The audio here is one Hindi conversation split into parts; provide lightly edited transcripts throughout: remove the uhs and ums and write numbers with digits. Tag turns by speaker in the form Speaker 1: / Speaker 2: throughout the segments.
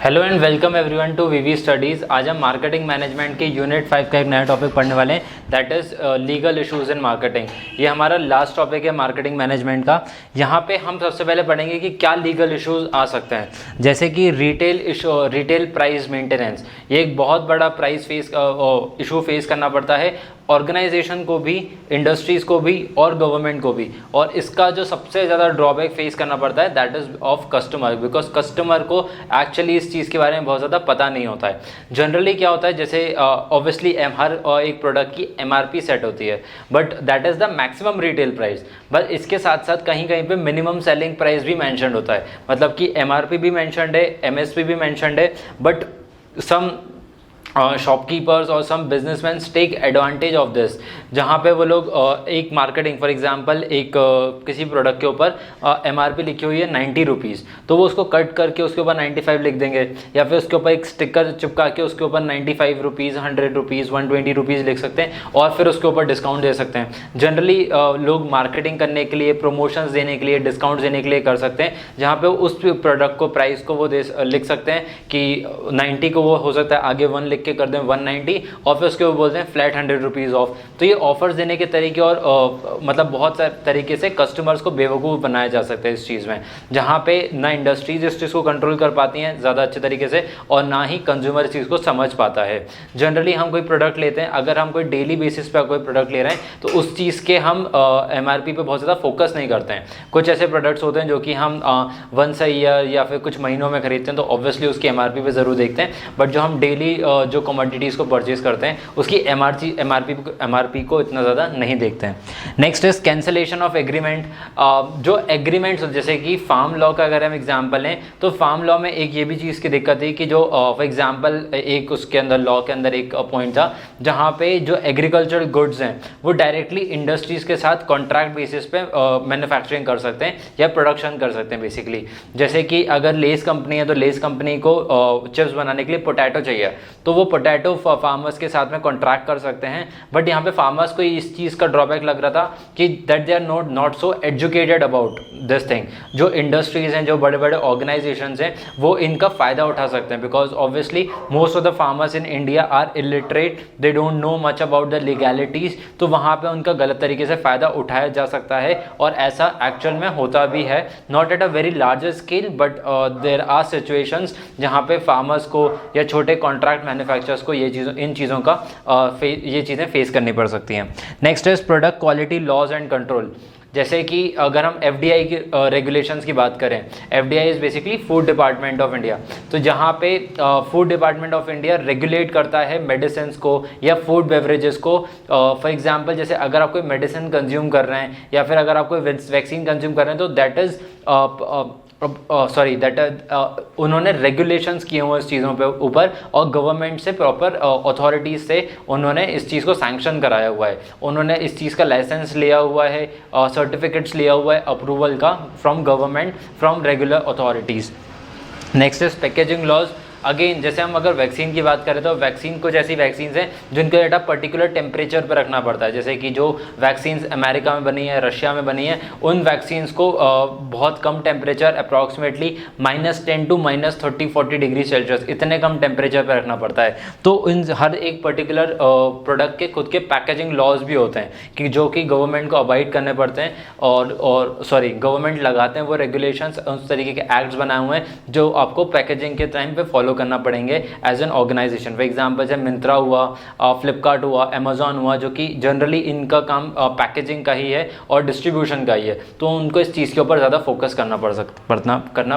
Speaker 1: Hello and welcome everyone to VV studies. आज हम मार्केटिंग मैनेजमेंट के यूनिट 5 का एक नया टॉपिक पढ़ने वाले हैं, that is legal issues in marketing. ये हमारा लास्ट टॉपिक है मार्केटिंग मैनेजमेंट का। यहाँ पे हम सबसे पहले पढ़ेंगे कि क्या लीगल इश्यूज़ आ सकते हैं, जैसे कि रिटेल प्राइस मेंटेनेंस। ये एक बहुत बड़ा प्राइस इशू फेस करना पड़ता है ऑर्गेनाइजेशन को भी, इंडस्ट्रीज़ को भी और गवर्नमेंट को भी। और इसका जो सबसे ज़्यादा ड्रॉबैक फेस करना पड़ता है that is of customer, because customer को एक्चुअली इस चीज़ के बारे में बहुत ज़्यादा पता नहीं होता है। जनरली क्या होता है, जैसे ऑब्वियसली हर एक प्रोडक्ट की MRP सेट होती है, but that is the maximum retail price. But इसके साथ साथ कहीं कहीं पे मिनिमम सेलिंग प्राइस भी मैंशनड होता है, मतलब कि MRP भी मैंशनड है, MSP भी मैंशनड है, बट सम शॉपकीपर्स और some businessman take advantage of this, जहाँ पे वो लोग एक मार्केटिंग फॉर एग्जांपल एक किसी प्रोडक्ट के ऊपर MRP लिखी हुई है 90 रुपीज़, तो वो उसको कट करके उसके ऊपर 95 लिख देंगे, या फिर उसके ऊपर एक स्टिकर चिपका के उसके ऊपर 95 रुपीज़, 100 रुपीज़, 120 रुपीज़ लिख सकते हैं और फिर उसके ऊपर डिस्काउंट दे सकते हैं। जनरली लोग मार्केटिंग करने के लिए, प्रमोशंस देने के लिए, डिस्काउंट देने के लिए कर सकते हैं, जहाँ पे उस प्रोडक्ट को प्राइस को वो लिख सकते हैं कि 90 को वो हो सकता है आगे 1 लिख के कर दें 190 और फिर उसके वो बोलते हैं फ्लैट 100 रुपीज़ ऑफ। तो ये ऑफर्स देने के तरीके और मतलब बहुत सारे तरीके से कस्टमर्स को बेवकूफ़ बनाया जा सकता है इस चीज़ में, जहाँ पे ना इंडस्ट्रीज इस चीज़ को कंट्रोल कर पाती हैं ज़्यादा अच्छे तरीके से और ना ही कंज्यूमर इस चीज़ को समझ पाता है। जनरली हम कोई प्रोडक्ट लेते हैं, अगर हम कोई डेली बेसिस पे कोई प्रोडक्ट ले रहे हैं तो उस चीज़ के हम MRP पे बहुत ज़्यादा फोकस नहीं करते हैं। कुछ ऐसे प्रोडक्ट्स होते हैं जो कि हम वंस अ ईयर या फिर कुछ महीनों में खरीदते हैं, तो ऑब्वियसली उसकी MRP पे ज़रूर देखते हैं, बट जो हम डेली जो कमोडिटीज़ को परचेज करते हैं उसकी MRP को इतना ज़्यादा नहीं देखते हैं। Next is cancellation of agreement. जो एग्रीमेंट्स, जैसे कि फार्म लॉ का अगर हम एग्जांपल लें तो फार्म लॉ में एक ये भी चीज़ की दिक्कत थी कि जो फॉर एग्जांपल एक उसके अंदर लॉ के अंदर एक पॉइंट था जहाँ पे जो एग्रीकल्चर गुड्स हैं वो डायरेक्टली इंडस्ट्रीज़ के साथ कॉन्ट्रैक्ट बेसिस पे मैन्युफैक्चरिंग कर सकते हैं या प्रोडक्शन कर सकते हैं बेसिकली। जैसे कि अगर लेस कंपनी है तो लेस कंपनी को चिप्स बनाने के लिए पोटैटो चाहिए, तो वो पोटैटो फार्मर्स के साथ में कॉन्ट्रैक्ट कर सकते हैं। बट यहाँ पे फार्मर्स को इस चीज़ का ड्रॉबैक लग रहा था कि that they are not so educated about this thing. जो इंडस्ट्रीज़ हैं, जो बड़े बड़े ऑर्गेनाइजेशंस हैं, वो इनका फ़ायदा उठा सकते हैं, because obviously most of the farmers in India are illiterate, they don't know much about the legalities. तो वहाँ पे उनका गलत तरीके से फ़ायदा उठाया जा सकता है और ऐसा एक्चुअल में होता भी है, not at a very larger scale, but there are situations जहाँ पे फार्मर्स को या छोटे कॉन्ट्रैक्ट मैन्युफैक्चरर्स को इन चीज़ों का ये चीज़ें फेस करनी पड़ सकती हैं। Next is product quality laws and control. जैसे कि अगर हम FDI की रेगुलेशंस की बात करें, FDI is basically food department of India, तो जहाँ पे food department of India regulate करता है मेडिसिन को या फूड बेवरेजेस को। फॉर एग्जांपल जैसे अगर आप कोई मेडिसिन कंज्यूम कर रहे हैं या फिर अगर आप कोई वैक्सीन कंज्यूम कर रहे हैं तो दैट इज़ उन्होंने रेगुलेशंस किए हुए इस चीज़ों पे ऊपर और गवर्नमेंट से प्रॉपर अथॉरिटीज़ से उन्होंने इस चीज़ को सैंक्शन कराया हुआ है, उन्होंने इस चीज़ का लाइसेंस लिया हुआ है, सर्टिफिकेट्स लिया हुआ है अप्रूवल का from government, from regular authorities. Next is packaging laws. Again जैसे हम अगर वैक्सीन की बात करें तो वैक्सीन कुछ ऐसी वैक्सीन हैं जिनको डेटा पर्टिकुलर टेम्परेचर पर रखना पड़ता है, जैसे कि जो वैक्सीन अमेरिका में बनी है, रशिया में बनी है, उन वैक्सीन्स को बहुत कम temperature approximately -10 to -30-40 degree Celsius इतने कम टेम्परेचर पर रखना पड़ता है। तो इन हर एक पर्टिकुलर प्रोडक्ट के खुद के पैकेजिंग लॉज भी होते हैं कि जो कि गवर्नमेंट को अवॉइड करने पड़ते हैं और गवर्नमेंट लगाते हैं वो रेगुलेशंस, उस तरीके के एक्ट्स बनाए हुए हैं जो आपको पैकेजिंग के टाइम पे फॉलो करना पड़ेंगे as an organization. For example जैसे मिंत्रा हुआ, फ्लिपकार्ट हुआ, अमेजॉन हुआ, जो कि जनरली इनका काम पैकेजिंग का ही है और डिस्ट्रीब्यूशन का ही है, तो उनको इस चीज़ के ऊपर ज़्यादा फोकस करना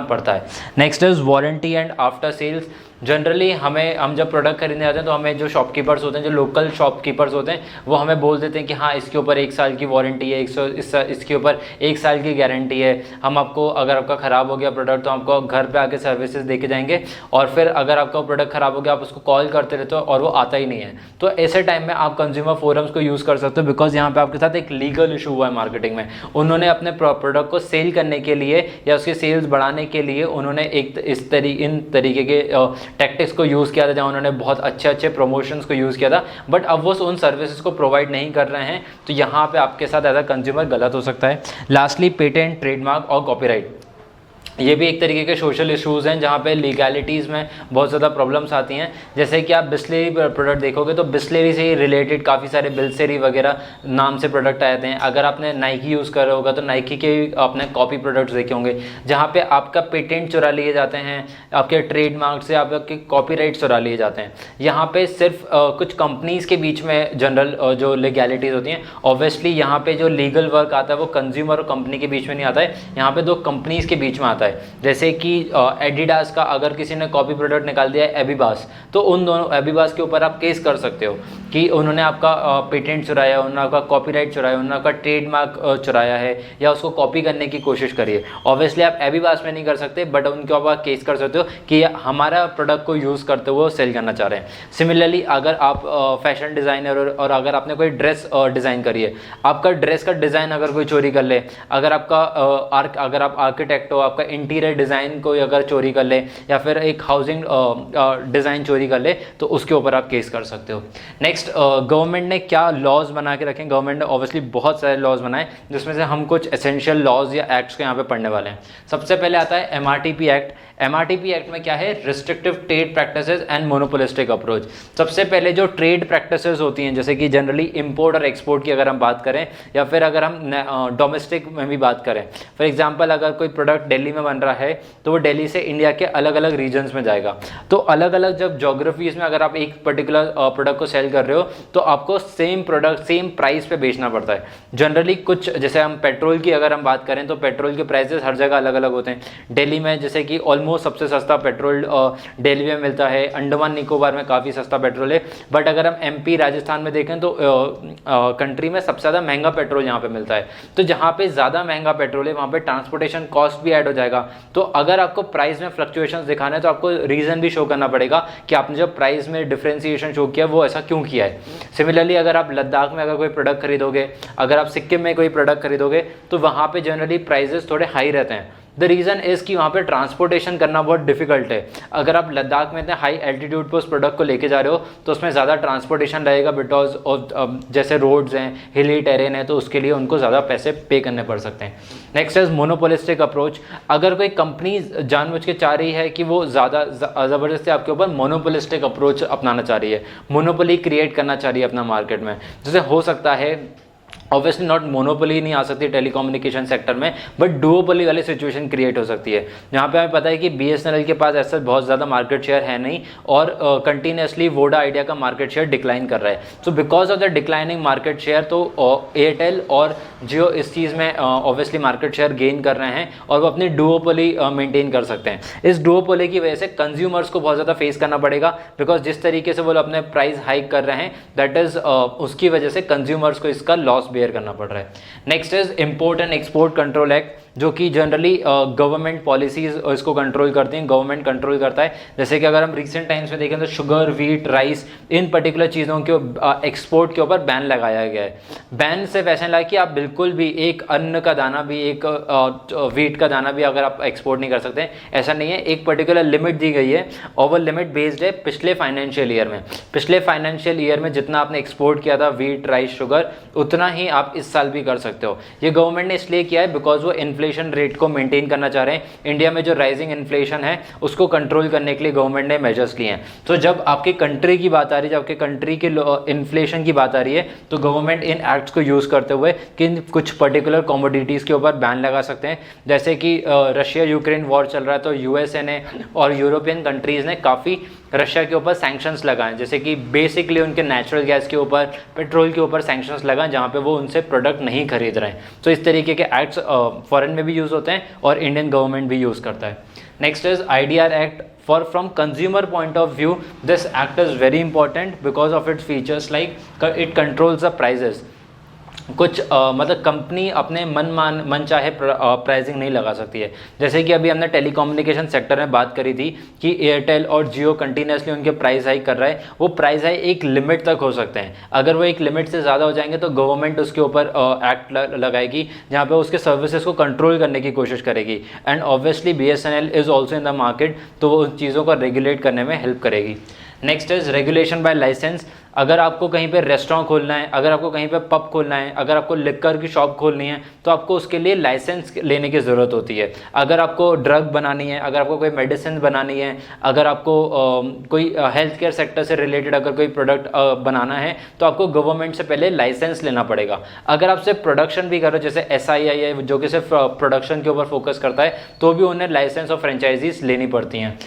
Speaker 1: पड़ता है। Next is warranty and after sales. Generally हम जब प्रोडक्ट खरीदने जाते हैं तो हमें जो शॉपकीपर्स होते हैं, जो लोकल शॉपकीपर्स होते हैं, वो हमें बोल देते हैं कि हाँ इसके ऊपर 1 साल की वारंटी है, इसके ऊपर 1 साल की गारंटी है। हम आपको, अगर आपका ख़राब हो गया प्रोडक्ट तो आपको घर पे आके सर्विसेज दे के जाएंगे, और फिर अगर आपका प्रोडक्ट ख़राब हो गया आप उसको कॉल करते रहते हो और वो आता ही नहीं है। तो ऐसे टाइम में आप कंज्यूमर फोरम्स को यूज़ कर सकते हो, बिकॉज यहाँ पे आपके साथ एक लीगल इशू हुआ है मार्केटिंग में। उन्होंने अपने प्रोडक्ट को सेल करने के लिए या उसके सेल्स बढ़ाने के लिए उन्होंने इन तरीके के टैक्टिक्स को यूज़ किया था, जहाँ उन्होंने बहुत अच्छे प्रमोशंस को यूज़ किया था, बट अब वो उन सर्विसेज को प्रोवाइड नहीं कर रहे हैं, तो यहाँ पे आपके साथ एज अ कंज्यूमर गलत हो सकता है। लास्टली पेटेंट, ट्रेडमार्क और कॉपीराइट। ये भी एक तरीके के सोशल इश्यूज़ हैं जहाँ पे लीगैलिटीज़ में बहुत ज़्यादा प्रॉब्लम्स आती हैं। जैसे कि आप बिस्लेरी प्रोडक्ट देखोगे तो बिस्लेरी से ही रिलेटेड काफ़ी सारे बिल्सेरी वगैरह नाम से प्रोडक्ट आते हैं। अगर आपने नाइकी यूज़ करा होगा तो नाइकी के आपने कॉपी प्रोडक्ट्स देखे होंगे जहाँ पे आपका पेटेंट चुरा लिए जाते हैं, आपके ट्रेडमार्क से आपके कॉपीराइट चुरा लिए जाते हैं। यहाँ पे सिर्फ कुछ कंपनीज़ के बीच में जनरल जो लीगैलिटीज़ होती हैं, ऑब्वियसली यहाँ पे जो लीगल वर्क आता है वो कंज्यूमर और कंपनी के बीच में नहीं आता है, यहाँ पे दो कंपनीज़ के बीच में आता है। जैसे कि एडिडास का अगर किसी ने कॉपी प्रोडक्ट निकाल दिया है एबिबास, तो उन दोनों एबिबास के ऊपर आप केस कर सकते हो कि उन्होंने आपका पेटेंट चुराया, उन्होंने आपका कॉपीराइट चुराया, उन्होंने आपका ट्रेडमार्क चुराया है या उसको कॉपी करने की कोशिश करी है। ऑब्वियसली आप एबिबास में नहीं कर सकते, बट उनके ऊपर आप केस कर सकते हो कि हमारा प्रोडक्ट को यूज़ करते हुए सेल करना चाह रहे हैं। सिमिलरली अगर आप फैशन डिज़ाइनर और अगर आपने कोई ड्रेस डिज़ाइन करी है, आपका ड्रेस का डिज़ाइन अगर कोई चोरी कर ले, अगर आपका अगर आप आर्किटेक्ट हो, आपका इंटीरियर डिज़ाइन कोई अगर चोरी कर ले या फिर एक हाउसिंग डिज़ाइन चोरी कर ले, तो उसके ऊपर आप केस कर सकते हो। नेक्स्ट, गवर्नमेंट ने क्या लॉज बना के रखे हैं। गवर्नमेंट ने ऑब्वियसली बहुत सारे लॉज बनाए जिसमें से हम कुछ एसेंशियल लॉज या एक्ट्स को यहाँ पे पढ़ने वाले हैं। सबसे पहले आता है MRTP एक्ट। MRTP एक्ट में क्या है, restrictive trade practices and monopolistic approach. सबसे पहले जो ट्रेड प्रैक्टिसेस होती हैं, जैसे कि जनरली इंपोर्ट और एक्सपोर्ट की अगर हम बात करें या फिर अगर हम डोमेस्टिक में भी बात करें, फॉर एग्जांपल अगर कोई प्रोडक्ट दिल्ली में बन रहा है तो वो दिल्ली से इंडिया के अलग अलग रीजन्स में जाएगा। तो अलग अलग जब ज्योग्राफीज में अगर आप एक पर्टिकुलर प्रोडक्ट को सेल कर रहे हो तो आपको सेम प्रोडक्ट सेम प्राइस पे बेचना पड़ता है। जनरली कुछ जैसे हम पेट्रोल की अगर हम बात करें तो पेट्रोल के प्राइसेस हर जगह अलग अलग होते हैं। दिल्ली में जैसे कि ऑलमोस्ट सबसे सस्ता पेट्रोल दिल्ली में मिलता है, अंडमान निकोबार में काफ़ी सस्ता पेट्रोल है, बट अगर हम MP राजस्थान में देखें तो कंट्री में सबसे ज़्यादा महंगा पेट्रोल यहाँ पे मिलता है। तो जहाँ पे ज़्यादा महंगा पेट्रोल है वहाँ पे ट्रांसपोर्टेशन कॉस्ट भी ऐड हो जाएगा। तो अगर आपको प्राइस में फ्लक्चुएशंस दिखाना है तो आपको रीज़न भी शो करना पड़ेगा कि आपने जब प्राइस में डिफरेंशिएशन शो किया वो ऐसा क्यों किया है। सिमिलरली अगर आप लद्दाख में अगर कोई प्रोडक्ट खरीदोगे, अगर आप सिक्किम में कोई प्रोडक्ट खरीदोगे तो वहाँ पे जनरली प्राइजेस थोड़े हाई रहते हैं। द रीज़न इज़ कि वहाँ पे ट्रांसपोर्टेशन करना बहुत डिफिकल्ट है। अगर आप लद्दाख में इतने हाई एल्टीट्यूड पर उस प्रोडक्ट को लेके जा रहे हो तो उसमें ज़्यादा ट्रांसपोर्टेशन रहेगा बिकॉज ऑफ जैसे रोड्स हैं, हिली टेरेन है, तो उसके लिए उनको ज़्यादा पैसे पे करने पड़ सकते हैं। Next is monopolistic approach. अगर कोई कंपनी जानबूझ के चाह रही है कि वो ज़्यादा ज़बरदस्ती आपके ऊपर मोनोपोलिस्टिक अप्रोच अपनाना चाह रही है, मोनोपोली क्रिएट करना चाह रही है अपना मार्केट में, जैसे हो सकता है ऑब्वियसली नॉट मोनोपोली नहीं आ सकती टेलीकम्युनिकेशन सेक्टर में, बट डुओपोली वाली सिचुएशन क्रिएट हो सकती है जहाँ पे हमें पता है कि BSNL के पास ऐसा बहुत ज़्यादा मार्केट शेयर है नहीं और कंटिन्यूसली वोडा आइडिया का मार्केट शेयर डिक्लाइन कर रहा है। So because of the declining market share तो एयरटेल और जियो इस चीज़ में ऑब्वियसली मार्केट शेयर गेन कर रहे हैं और वो अपनी डुओपोली मेंटेन कर सकते हैं। इस डुओपोली की वजह से कंज्यूमर्स को बहुत ज़्यादा फेस करना पड़ेगा बिकॉज जिस तरीके से वो अपने प्राइस हाइक कर रहे हैं दैट इज़ उसकी वजह से कंज्यूमर्स को इसका लॉस बेयर करना पड़ रहा है। Next is import and export control act, जो कि जनरली गवर्नमेंट पॉलिसीज इसको कंट्रोल करती हैं, गवर्नमेंट कंट्रोल करता है। जैसे कि अगर हम रिसेंट टाइम्स में देखें तो शुगर, व्हीट, राइस, इन पर्टिकुलर चीज़ों के एक्सपोर्ट के ऊपर बैन लगाया गया है। बैन सिर्फ ऐसा लगा कि आप बिल्कुल भी एक अन्न का दाना भी, एक व्हीट का दाना भी अगर आप एक्सपोर्ट नहीं कर सकते, ऐसा नहीं है। एक पर्टिकुलर लिमिट दी गई है और वो लिमिट बेस्ड है पिछले फाइनेंशियल ईयर में। पिछले फाइनेंशियल ईयर में जितना आपने एक्सपोर्ट किया था व्हीट, राइस, शुगर, उतना ही आप इस साल भी कर सकते हो। ये गवर्नमेंट ने इसलिए किया है बिकॉज वो इन्फ्लेशन रेट को मेंटेन करना चाह रहे हैं। इंडिया में जो राइजिंग इन्फ्लेशन है उसको कंट्रोल करने के लिए गवर्नमेंट ने मेजर्स लिए हैं। तो जब आपकी कंट्री की बात आ रही है, जब आपके कंट्री के इन्फ्लेशन की बात आ रही है, तो गवर्नमेंट इन एक्ट्स को यूज़ करते हुए किन कुछ पर्टिकुलर कमोडिटीज़ के ऊपर बैन लगा सकते हैं। जैसे कि रशिया यूक्रेन वॉर चल रहा है तो USA ने और यूरोपियन कंट्रीज़ ने काफ़ी रशिया के ऊपर सैंक्शंस लगाएं, जैसे कि बेसिकली उनके नेचुरल गैस के ऊपर, पेट्रोल के ऊपर सैंक्शंस लगाएं जहाँ पे वो उनसे प्रोडक्ट नहीं खरीद रहे हैं। तो इस तरीके के एक्ट्स फॉरेन में भी यूज़ होते हैं और इंडियन गवर्नमेंट भी यूज़ करता है। Next is IDR act. For from consumer point of view, this act is very important because of its features like it controls the prices. कुछ मतलब कंपनी अपने मन चाहे प्राइसिंग नहीं लगा सकती है। जैसे कि अभी हमने टेलीकम्युनिकेशन सेक्टर में बात करी थी कि एयरटेल और जियो कंटिन्यूसली उनके प्राइस हाइक कर रहा है। वो प्राइस हाइक एक लिमिट तक हो सकते हैं, अगर वो एक लिमिट से ज़्यादा हो जाएंगे तो गवर्नमेंट उसके ऊपर एक्ट लगाएगी जहाँ पे उसके सर्विसेज को कंट्रोल करने की कोशिश करेगी। And obviously BSNL is also in the market, तो वो उन चीज़ों को रेगुलेट करने में हेल्प करेगी। Next is regulation by license. अगर आपको कहीं पे रेस्टोरेंट खोलना है, अगर आपको कहीं पे पब खोलना है, अगर आपको लिकर की शॉप खोलनी है, तो आपको उसके लिए लाइसेंस लेने की ज़रूरत होती है। अगर आपको ड्रग बनानी है, अगर आपको कोई मेडिसिन बनानी है, अगर आपको कोई हेल्थ केयर सेक्टर से रिलेटेड अगर कोई प्रोडक्ट बनाना है, तो आपको गवर्नमेंट से पहले लाइसेंस लेना पड़ेगा। अगर आप सिर्फ प्रोडक्शन भी करो, जैसे SII है जो कि सिर्फ प्रोडक्शन के ऊपर फोकस करता है, तो भी उन्हें लाइसेंस और फ्रेंचाइजीज लेनी पड़ती हैं।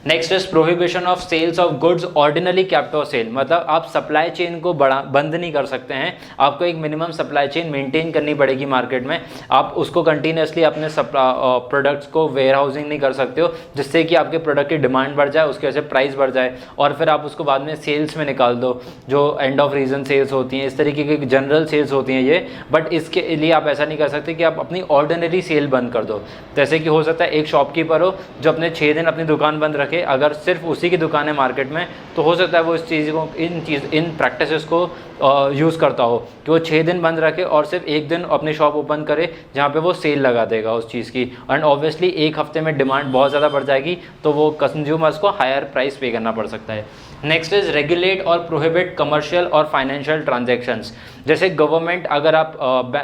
Speaker 1: Next is prohibition of sales of goods ordinary kept for sale. मतलब आप सप्लाई चेन को बंद नहीं कर सकते हैं, आपको एक मिनिमम सप्लाई चेन मेंटेन करनी पड़ेगी मार्केट में। आप उसको कंटिन्यूसली अपने प्रोडक्ट्स को वेयर हाउसिंग नहीं कर सकते हो, जिससे कि आपके प्रोडक्ट की डिमांड बढ़ जाए, उसकी वजह से प्राइस बढ़ जाए और फिर आप उसको बाद में सेल्स में निकाल दो, जो एंड ऑफ रीजन सेल्स होती हैं, इस तरीके की जनरल सेल्स होती हैं ये। बट इसके लिए आप ऐसा नहीं कर सकते कि आप अपनी ऑर्डिनरी सेल बंद कर दो। जैसे कि हो सकता है एक शॉपकीपर हो जो अपने 6 दिन अपनी दुकान बंद रखे, अगर सिर्फ उसी की दुकान है मार्केट में, तो हो सकता है वो इस चीज़ को इन प्रैक्टिसेस को यूज़ करता हो कि वो 6 दिन बंद रखे और सिर्फ एक दिन अपनी शॉप ओपन करे जहाँ पे वो सेल लगा देगा उस चीज़ की। एंड ऑब्वियसली एक हफ्ते में डिमांड बहुत ज़्यादा बढ़ जाएगी, तो वो कंज्यूमर्स को हायर प्राइस पे करना पड़ सकता है। नेक्स्ट इज रेगुलेट और प्रोहिबिट कमर्शियल और फाइनेंशियल ट्रांजैक्शंस। जैसे गवर्नमेंट, अगर आप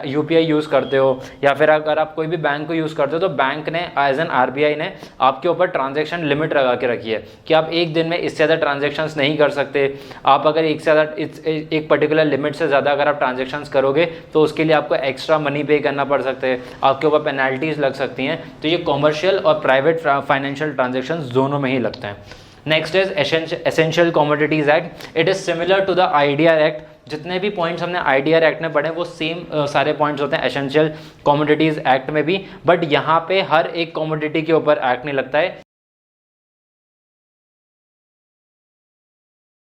Speaker 1: UPI यूज़ करते हो या फिर अगर आप कोई भी बैंक को यूज़ करते हो, तो बैंक ने एज एन RBI ने आपके ऊपर ट्रांजैक्शन लिमिट लगा के रखी है कि आप एक दिन में इससे ज़्यादा ट्रांजैक्शंस नहीं कर सकते। आप अगर एक से ज़्यादा एक पर्टिकुलर लिमिट से ज़्यादा अगर आप ट्रांजैक्शंस करोगे तो उसके लिए आपको एक्स्ट्रा मनी पे करना पड़ सकते हैं, आपके ऊपर पेनल्टीज लग सकती हैं। तो ये कॉमर्शियल और प्राइवेट फाइनेंशियल ट्रांजैक्शंस दोनों में ही लगते हैं। Next is essential commodities act. It is similar to the IDR act. जितने भी पॉइंट्स हमने IDR एक्ट में पढ़े वो सेम सारे पॉइंट्स होते हैं एसेंशियल कमोडिटीज एक्ट में भी, बट यहाँ पे हर एक कमोडिटी के ऊपर एक्ट नहीं लगता है,